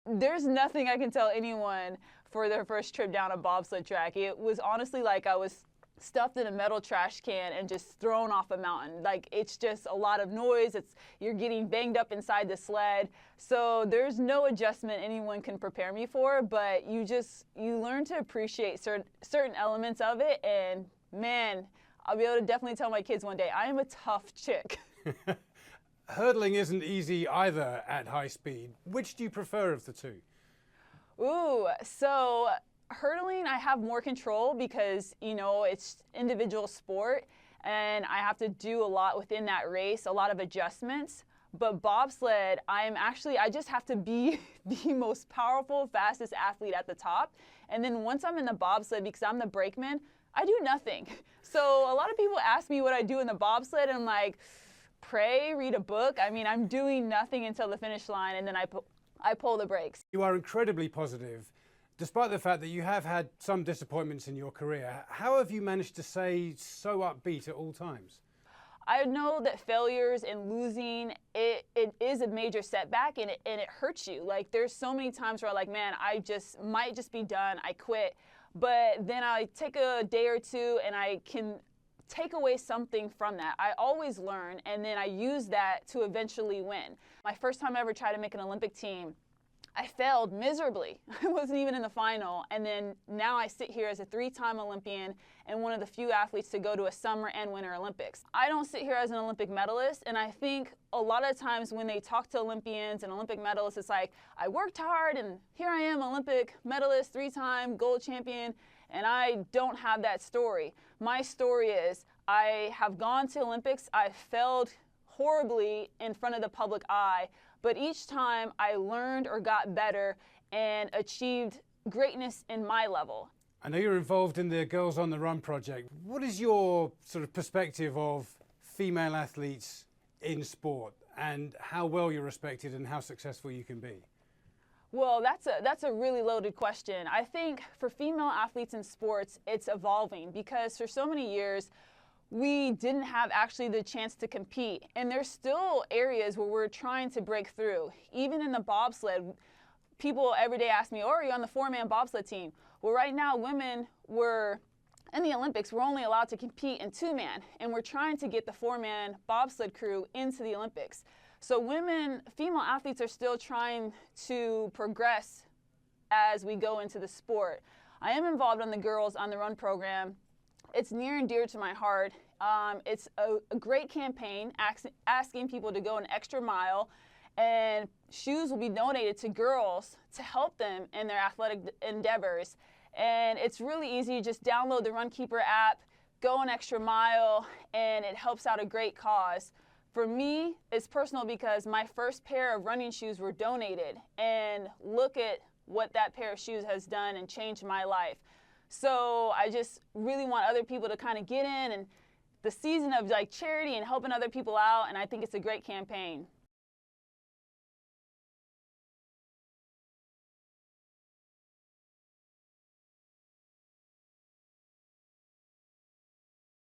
There's nothing I can tell anyone for their first trip down a bobsled track. It was honestly like I was stuffed in a metal trash can and just thrown off a mountain. Like, it's just a lot of noise. You're getting banged up inside the sled. So there's no adjustment anyone can prepare me for, but you learn to appreciate certain elements of it. And man, I'll be able to definitely tell my kids one day, I am a tough chick. Hurdling isn't easy either at high speed. Which do you prefer of the two? Ooh, so hurdling, I have more control because, it's individual sport and I have to do a lot within that race, a lot of adjustments. But bobsled, I just have to be the most powerful, fastest athlete at the top. And then once I'm in the bobsled, because I'm the brakeman, I do nothing. So a lot of people ask me what I do in the bobsled, and I'm like, pray, read a book. I'm doing nothing until the finish line, and then I pull the brakes. You are incredibly positive, despite the fact that you have had some disappointments in your career. How have you managed to stay so upbeat at all times? I know that failures and losing, it is a major setback, and it hurts you. Like, there's so many times where I'm like, man, I might just be done, I quit. But then I take a day or two and I can take away something from that. I always learn, and then I use that to eventually win. My first time I ever tried to make an Olympic team, I failed miserably. I wasn't even in the final. And then now I sit here as a 3-time Olympian and one of the few athletes to go to a Summer and Winter Olympics. I don't sit here as an Olympic medalist, and I think a lot of times when they talk to Olympians and Olympic medalists, it's like, I worked hard and here I am, Olympic medalist, 3-time gold champion, and I don't have that story. My story is I have gone to Olympics, I failed horribly in front of the public eye, but each time I learned or got better and achieved greatness in my level. I know you're involved in the Girls on the Run project. What is your sort of perspective of female athletes in sport and how well you're respected and how successful you can be? Well, that's a really loaded question. I think for female athletes in sports, it's evolving because for so many years, we didn't have actually the chance to compete. And there's still areas where we're trying to break through. Even in the bobsled, people every day ask me, oh, are you on the 4-man bobsled team? Well, right now, women in the Olympics, we're only allowed to compete in 2-man. And we're trying to get the 4-man bobsled crew into the Olympics. So female athletes are still trying to progress as we go into the sport. I am involved in the Girls on the Run program. It's near and dear to my heart. It's a great campaign asking people to go an extra mile, and shoes will be donated to girls to help them in their athletic endeavors. And it's really easy. Just download the Runkeeper app, go an extra mile, and it helps out a great cause. For me, it's personal because my first pair of running shoes were donated, and look at what that pair of shoes has done and changed my life. So I just really want other people to kind of get in and the season of like charity and helping other people out, and I think it's a great campaign.